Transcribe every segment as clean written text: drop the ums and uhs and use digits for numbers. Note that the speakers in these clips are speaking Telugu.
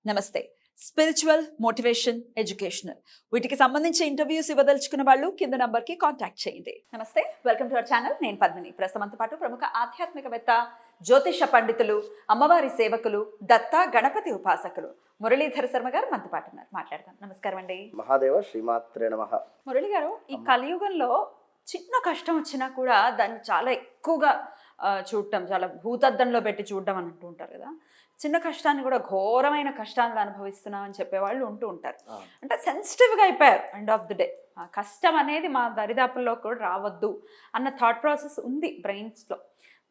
నమస్తే. స్పిరిచువల్, మోటివేషన్, ఎడ్యుకేషనల్ వీటికి సంబంధించి ఇంటర్వ్యూస్ ఇవ్వదలుచుకున్న వాళ్ళు కింద నంబర్కి కాంటాక్ట్ చేయండి. నమస్తే, వెల్కమ్ టు అవర్ ఛానల్. నేను పద్మిని. ప్రస్తుతంతో పాటు ప్రముఖ ఆధ్యాత్మికవేత్త, జ్యోతిష పండితులు, అమ్మవారి సేవకులు, దత్త గణపతి ఉపాసకులు మురళీధర శర్మ గారు మనతో పాటు ఉన్నారు. మాట్లాడదాం. నమస్కారం అండి. మహాదేవ శ్రీమాత్రే నమః. మురళి గారు, ఈ కలియుగంలో చిన్న కష్టం వచ్చినా కూడా దాన్ని చాలా ఎక్కువగా చూడటం, చాలా భూతద్దంలో పెట్టి చూడడం అని అంటూ ఉంటారు కదా. చిన్న కష్టాన్ని కూడా ఘోరమైన కష్టాన్ని అనుభవిస్తున్నాం అని చెప్పేవాళ్ళు ఉంటూ ఉంటారు. అంటే సెన్సిటివ్గా అయిపోయారు. ఎండ్ ఆఫ్ ది డే ఆ కష్టం అనేది మా దరిదాపుల్లో కూడా రావద్దు అన్న థాట్ ప్రాసెస్ ఉంది బ్రెయిన్స్లో.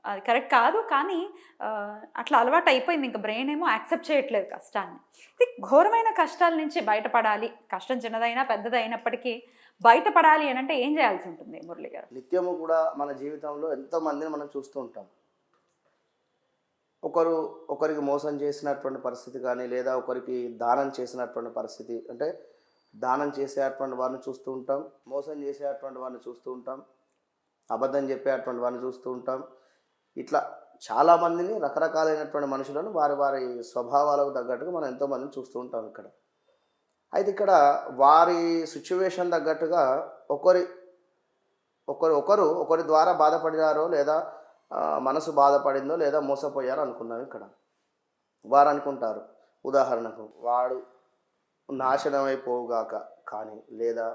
అది కరెక్ట్ కాదు, కానీ అట్లా అలవాటు అయిపోయింది. ఇంకా బ్రెయిన్ ఏమో యాక్సెప్ట్ చేయట్లేదు కష్టాన్ని. ఇది ఘోరమైన కష్టాల నుంచి బయటపడాలి, కష్టం చిన్నదైనా పెద్దదైనప్పటికీ బయటపడాలి అని అంటే ఏం చేయాల్సి ఉంటుంది మురళి గారు? నిత్యము కూడా మన జీవితంలో ఎంతో మందిని మనం చూస్తూ ఉంటాం. ఒకరికి మోసం చేసినటువంటి పరిస్థితి కానీ, లేదా ఒకరికి దానం చేసినటువంటి పరిస్థితి, అంటే దానం చేసేటువంటి వారిని చూస్తూ ఉంటాం, మోసం చేసేటువంటి వారిని చూస్తూ ఉంటాం, అబద్ధం చెప్పేటువంటి వారిని చూస్తూ ఉంటాం. ఇట్లా చాలామందిని, రకరకాలైనటువంటి మనుషులను వారి వారి స్వభావాలకు తగ్గట్టుగా మనం ఎంతోమందిని చూస్తూ ఉంటాం ఇక్కడ. అయితే ఇక్కడ వారి సిచ్యువేషన్ తగ్గట్టుగా ఒకరి ద్వారా బాధపడినారో, లేదా మనసు బాధపడిందో, లేదా మోసపోయారో అనుకున్నాం. ఇక్కడ వారు అనుకుంటారు, ఉదాహరణకు వాడు నాశనమైపోవుగాక కానీ, లేదా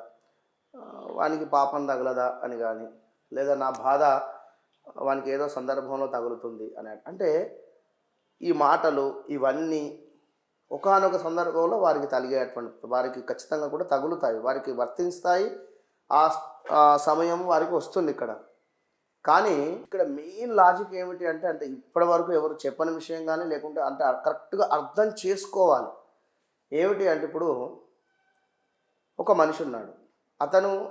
వానికి పాపం తగలదా అని కానీ, లేదా నా బాధ వానికి ఏదో సందర్భంలో తగులుతుంది అని. అంటే ఈ మాటలు ఇవన్నీ ఒకానొక సందర్భంలో వారికి తగిలేటువంటి, వారికి ఖచ్చితంగా కూడా తగులుతాయి, వారికి వర్తిస్తాయి. ఆ సమయం వారికి వస్తుంది ఇక్కడ. కానీ ఇక్కడ మెయిన్ లాజిక్ ఏమిటి అంటే ఇప్పటి వరకు ఎవరు చెప్పని విషయం కానీ, లేకుంటే అంటే కరెక్ట్గా అర్థం చేసుకోవాలి. ఏమిటి అంటే, ఇప్పుడు ఒక మనిషి ఉన్నాడు,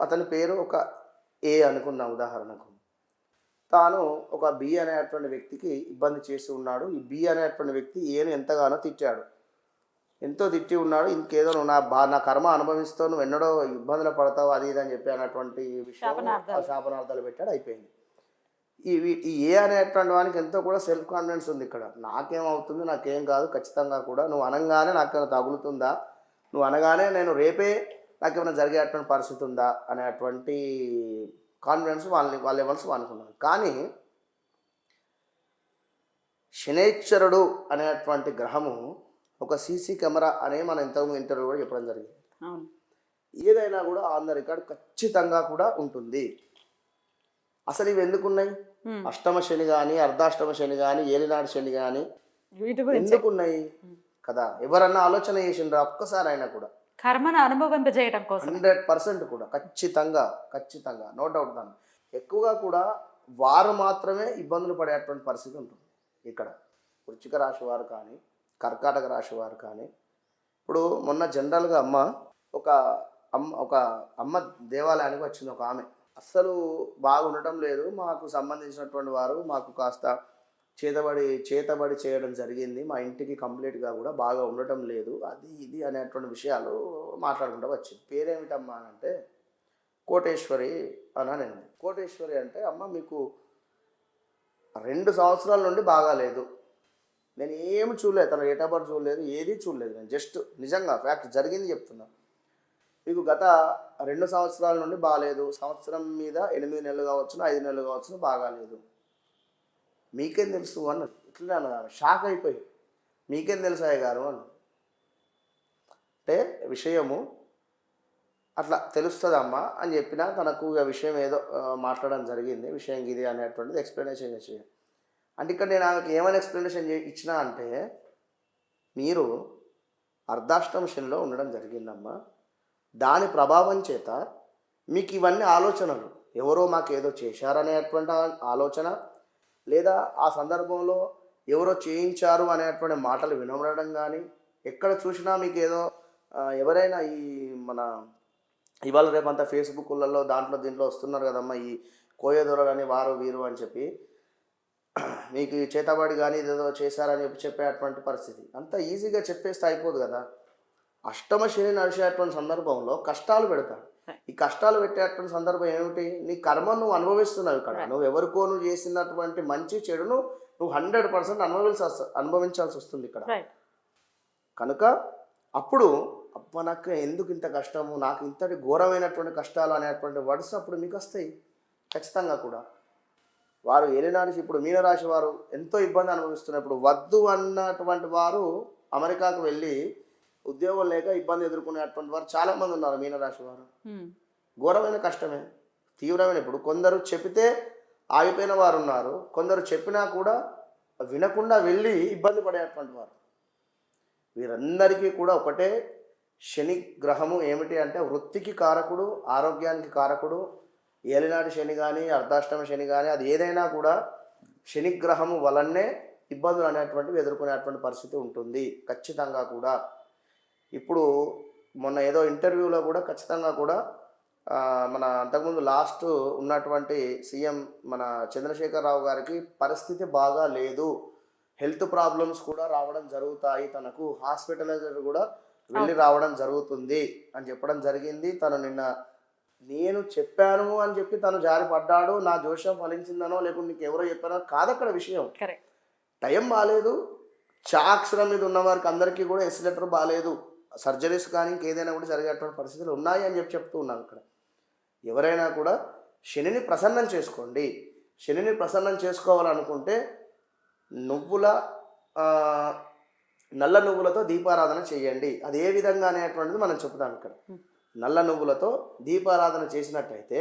అతని పేరు ఒక ఏ అనుకున్నాం ఉదాహరణకు. తాను ఒక బి అనేటువంటి వ్యక్తికి ఇబ్బంది చేసి ఉన్నాడు. ఈ బి అనేటువంటి వ్యక్తి ఏను ఎంతగానో తిట్టాడు, ఎంతో తిట్టి ఉన్నాడు. ఇంకేదో నా కర్మ అనుభవిస్తూ నువ్వు ఎన్నడో ఇబ్బందులు పడతావు అది ఇది అని చెప్పి అన్నటువంటి విషయం శాపనార్థాలు పెట్టాడు. అయిపోయింది. ఈ ఏ అనేటువంటి వానికి ఎంతో కూడా సెల్ఫ్ కాన్ఫిడెన్స్ ఉంది. ఇక్కడ నాకేమవుతుంది, నాకేం కాదు, ఖచ్చితంగా కూడా నువ్వు అనగానే నాకేమైనా తగులుతుందా, నువ్వు అనగానే నేను రేపే నాకేమైనా జరిగేటువంటి పరిస్థితి ఉందా అనేటువంటి కాన్ఫిడెన్స్ వాళ్ళ లెవెల్స్ అనుకున్నాను. కానీ శనైశ్వరుడు అనేటువంటి గ్రహము ఒక సీసీ కెమెరా అనే మనం ఇంతకుముందు ఇంటర్వ్యూ కూడా చెప్పడం జరిగింది. ఏదైనా కూడా ఆన్ ద రికార్డ్ ఖచ్చితంగా కూడా ఉంటుంది. అసలు ఇవి ఎందుకున్నాయి? అష్టమ శని కానీ, అర్ధాష్టమ శని కానీ, ఏలినాడు శని కానీ ఎందుకున్నాయి కదా? ఎవరన్నా ఆలోచన చేసిండ్రా ఒక్కసారి అయినా కూడా? కర్మను అనుభవింపజేయడం కోసం 100% కూడా ఖచ్చితంగా నో డౌట్. దాన్ని ఎక్కువగా కూడా వారు మాత్రమే ఇబ్బందులు పడేటువంటి పరిస్థితి ఉంటుంది. ఇక్కడ వృశ్చిక రాశి వారు కానీ, కర్కాటక రాశి వారు కానీ. ఇప్పుడు మొన్న జనరల్గా ఒక అమ్మ దేవాలయానికి వచ్చింది ఒక ఆమె. అస్సలు బాగుండటం లేదు, మాకు సంబంధించినటువంటి వారు మాకు కాస్త చేతబడి చేయడం జరిగింది, మా ఇంటికి కంప్లీట్గా కూడా బాగా ఉండటం లేదు, అది ఇది అనేటువంటి విషయాలు మాట్లాడుకుంటూ వచ్చింది. పేరేమిటమ్మా అని అంటే కోటేశ్వరి అని అనింది. కోటేశ్వరి అంటే, అమ్మ మీకు 2 సంవత్సరాల నుండి బాగాలేదు, నేను ఏమి చూడలేదు, తన డేట్ ఆఫ్ బర్త్ చూడలేదు, ఏది చూడలేదు, నేను జస్ట్ నిజంగా ఫ్యాక్ట్ జరిగింది చెప్తున్నా. మీకు గత 2 సంవత్సరాల నుండి బాగాలేదు, సంవత్సరం మీద 8 నెలలు కావచ్చును, 5 నెలలు కావచ్చును, బాగాలేదు, మీకేం తెలుసు అన్న. ఇట్లా షాక్ అయిపోయి, మీకేం తెలుసు అయ్య గారు అన్న. అంటే విషయము అట్లా తెలుస్తుందమ్మా అని చెప్పినా తనకు విషయం ఏదో మాట్లాడడం జరిగింది, విషయం ఇది అనేటువంటిది ఎక్స్ప్లెనేషన్ చేసి. అంటే ఇక్కడ నేను ఆమెకు ఏమైనా ఎక్స్ప్లెనేషన్ ఇచ్చినా అంటే, మీరు అర్ధాష్టమ శనిలో ఉండడం జరిగిందమ్మా, దాని ప్రభావం చేత మీకు ఇవన్నీ ఆలోచనలు, ఎవరో మాకేదో చేశారనేటువంటి ఆలోచన, లేదా ఆ సందర్భంలో ఎవరో చేయించారు అనేటువంటి మాటలు వినబడడం కానీ, ఎక్కడ చూసినా మీకు ఏదో ఎవరైనా మన ఇవాళ రేపంతా ఫేస్బుక్లలో దీంట్లో వస్తున్నారు కదమ్మా, ఈ కోయదొరలని వారు వీరు అని చెప్పి మీకు చేతబడి కానీ ఇదేదో చేశారని చెప్పేటువంటి పరిస్థితి. అంత ఈజీగా చెప్పేస్తే అయిపోదు కదా. అష్టమ శని నడిచేటువంటి సందర్భంలో కష్టాలు పెడతాడు. ఈ కష్టాలు పెట్టేటువంటి సందర్భం ఏమిటి? నీ కర్మ నువ్వు అనుభవిస్తున్నావు. ఇక్కడ నువ్వు ఎవరికో నువ్వు చేసినటువంటి మంచి చెడును నువ్వు 100% అనుభవించాల్సి వస్తుంది ఇక్కడ. కనుక అప్పుడు అబ్బా నాకు ఎందుకు ఇంత కష్టము, నాకు ఇంతటి ఘోరమైనటువంటి కష్టాలు అనేటువంటి వర్డ్స్ అప్పుడు మీకు వస్తాయి ఖచ్చితంగా కూడా. వారు ఏలినాడు ఇప్పుడు మీనరాశి వారు ఎంతో ఇబ్బంది అనుభవిస్తున్నప్పుడు వద్దు అన్నటువంటి వారు అమెరికాకు వెళ్ళి ఉద్యోగం లేక ఇబ్బంది ఎదుర్కొనేటువంటి వారు చాలామంది ఉన్నారు. మీనరాశి వారు ఘోరమైన కష్టమే, తీవ్రమైన. ఇప్పుడు కొందరు చెబితే ఆగిపోయిన వారు ఉన్నారు, కొందరు చెప్పినా కూడా వినకుండా వెళ్ళి ఇబ్బంది పడేటువంటి వారు. వీరందరికీ కూడా ఒకటే శని గ్రహము ఏమిటి అంటే వృత్తికి కారకుడు, ఆరోగ్యానికి కారకుడు. ఏలినాటి శని కానీ అర్ధాష్టమ శని కానీ అది ఏదైనా కూడా శనిగ్రహము వలనే ఇబ్బందులు అనేటువంటివి ఎదుర్కొనేటువంటి పరిస్థితి ఉంటుంది ఖచ్చితంగా కూడా. ఇప్పుడు మొన్న ఏదో ఇంటర్వ్యూలో కూడా ఖచ్చితంగా కూడా మన అంతకుముందు లాస్ట్ ఉన్నటువంటి సీఎం మన చంద్రశేఖరరావు గారికి పరిస్థితి బాగా లేదు, హెల్త్ ప్రాబ్లమ్స్ కూడా రావడం జరుగుతాయి, తనకు హాస్పిటలైజర్ కూడా వెళ్ళి రావడం జరుగుతుంది అని చెప్పడం జరిగింది. తను నిన్న నేను చెప్పాను అని చెప్పి తను జారి పడ్డాడు, నా జోషం ఫలించిందనో లేకుంటే నీకు ఎవరో చెప్పానో కాదక్కడ విషయం. టైం బాగాలేదు, చాక్షరం మీద ఉన్న వారికి అందరికీ కూడా ఎస్లేటర్ బాగాలేదు, సర్జరీస్ కానీ ఇంకేదైనా కూడా జరిగేటువంటి పరిస్థితులు ఉన్నాయి అని చెప్పి చెప్తూ ఉన్నాను. ఇక్కడ ఎవరైనా కూడా శనిని ప్రసన్నం చేసుకోండి. శనిని ప్రసన్నం చేసుకోవాలనుకుంటే నల్ల నువ్వులతో దీపారాధన చేయండి. అది ఏ విధంగా అనేటువంటిది మనం చెప్తాం ఇక్కడ. నల్ల నువ్వులతో దీపారాధన చేసినట్టయితే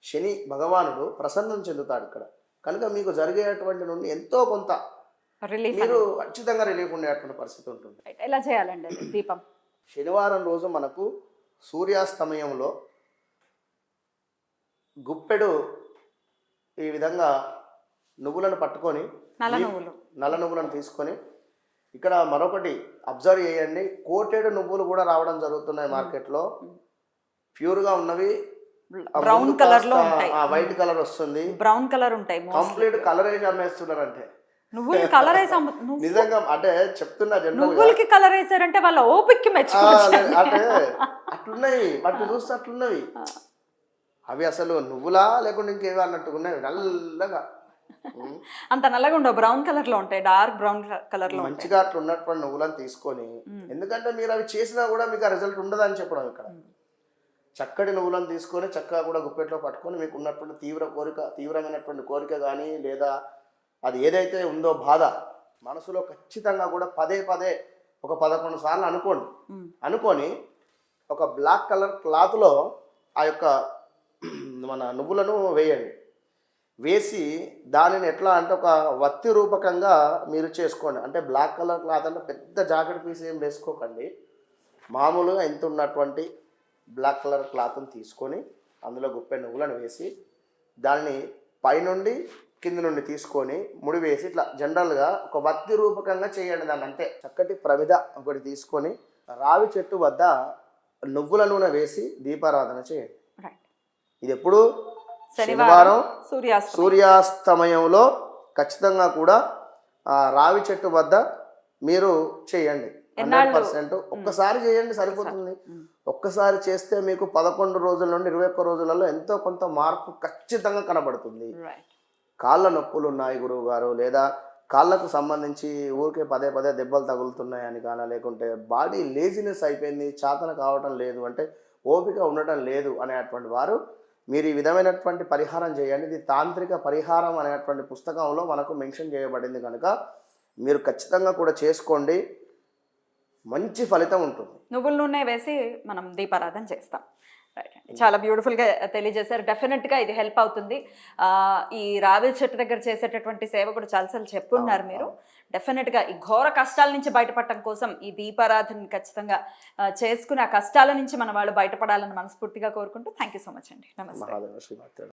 శని భగవానుడు ప్రసన్నం చెందుతాడు ఇక్కడ. కనుక మీకు జరిగేటువంటి నుండి ఎంతో కొంత మీరు ఖచ్చితంగా రిలీఫ్ ఉండేటువంటి పరిస్థితి ఉంటుంది. ఎలా చేయాలండి దీపం? శనివారం రోజు మనకు సూర్యాస్తమయంలో గుప్పెడు ఈ విధంగా నువ్వులను పట్టుకొని, నల్ల నువ్వులను తీసుకొని, ఇక్కడ మరొకటి అబ్జర్వ్ చేయండి, కోటెడు నువ్వులు కూడా రావడం జరుగుతున్నాయి మార్కెట్లో. ప్యూర్గా ఉన్నవి బ్రౌన్ కలర్ లో ఉంటాయి, వైట్ కలర్ వస్తుంది, బ్రౌన్ కలర్ ఉంటాయి, కంప్లీట్ కలర్ వేసి అమ్మేస్తున్నారు. అంటే నువ్వులు కలర్ వేసి నిజంగా అంటే చెప్తున్నా, నువ్వులకి కలర్ వేసారంటే వాళ్ళ ఓపిక్కి మెచ్చుకోవచ్చు. అంటే అట్లున్నాయి, వాటిని చూస్తే అట్లున్నవి. అవి అసలు నువ్వులా లేకుండా ఇంకేవి అన్నట్టుగా ఉన్నాయి, నల్లగా. అంత నల్లగా ఉండవు, బ్రౌన్ కలర్ లో ఉంటాయి, డార్క్ బ్రౌన్ కలర్ లో. మంచిగా అట్లా ఉన్నటువంటి నువ్వులను తీసుకొని, ఎందుకంటే మీరు అవి చేసినా కూడా మీకు ఆ రిజల్ట్ ఉండదు అని చెప్పడం ఇక్కడ. చక్కటి నువ్వులను తీసుకొని చక్కగా కూడా గుప్పెట్లో పట్టుకొని మీకు ఉన్నటువంటి తీవ్రమైనటువంటి కోరిక కానీ లేదా అది ఏదైతే ఉందో బాధ మనసులో ఖచ్చితంగా కూడా పదే ఒక 11 సార్లు అనుకొని ఒక బ్లాక్ కలర్ క్లాత్లో ఆ యొక్క మన నువ్వులను వేయండి. వేసి దానిని ఎట్లా అంటే ఒక వత్తి రూపకంగా మీరు చేసుకోండి. అంటే బ్లాక్ కలర్ క్లాత్ అంటే పెద్ద జాకెట్ పీస్ ఏం వేసుకోకండి, మామూలుగా ఎంత ఉన్నటువంటి బ్లాక్ కలర్ క్లాత్ని తీసుకొని అందులో గుప్పె నువ్వులను వేసి దాన్ని పైనుండి కింద నుండి తీసుకొని ముడి వేసి ఇట్లా జనరల్గా ఒక వత్తి రూపకంగా చేయండి దాన్ని. అంతే. చక్కటి ప్రమిద ఒకటి తీసుకొని రావి చెట్టు వద్ద నువ్వుల నూనె వేసి దీపారాధన చేయండి. ఇది ఎప్పుడు? శనివారం సూర్యాస్తమయంలో ఖచ్చితంగా కూడా రావి చెట్టు వద్ద మీరు చేయండి. 100% ఒక్కసారి చేయండి సరిపోతుంది. ఒక్కసారి చేస్తే మీకు 11 రోజుల నుండి 21 రోజులలో ఎంతో కొంత మార్పు ఖచ్చితంగా కనబడుతుంది. కాళ్ళ నొప్పులు ఉన్నాయి గురువు గారు, లేదా కాళ్ళకు సంబంధించి ఊరికే పదే దెబ్బలు తగులుతున్నాయని కానీ, లేకుంటే బాడీ లేజినెస్ అయిపోయింది, చేతన కావటం లేదు, అంటే ఓపిక ఉండటం లేదు అనేటువంటి వారు మీరు ఈ విధమైనటువంటి పరిహారం చేయండి. ఇది తాంత్రిక పరిహారం అనేటువంటి పుస్తకంలో మనకు మెన్షన్ చేయబడింది కనుక మీరు ఖచ్చితంగా కూడా చేసుకోండి, మంచి ఫలితం ఉంటుంది. నువ్వుల నూనె వేసి మనం దీపారాధన చేస్తాం. రైట్ అండి, చాలా బ్యూటిఫుల్గా తెలియజేశారు. డెఫినెట్గా ఇది హెల్ప్ అవుతుంది. ఈ రావి చెట్టు దగ్గర చేసేటటువంటి సేవ కూడా చాలాసార్లు చెప్పున్నారు మీరు. డెఫినెట్గా ఈ ఘోర కష్టాల నుంచి బయటపడటం కోసం ఈ దీపారాధన ఖచ్చితంగా చేసుకుని ఆ కష్టాల నుంచి మన వాళ్ళు బయటపడాలని మనస్ఫూర్తిగా కోరుకుంటూ థ్యాంక్ యూ సో మచ్ అండి. నమస్తే.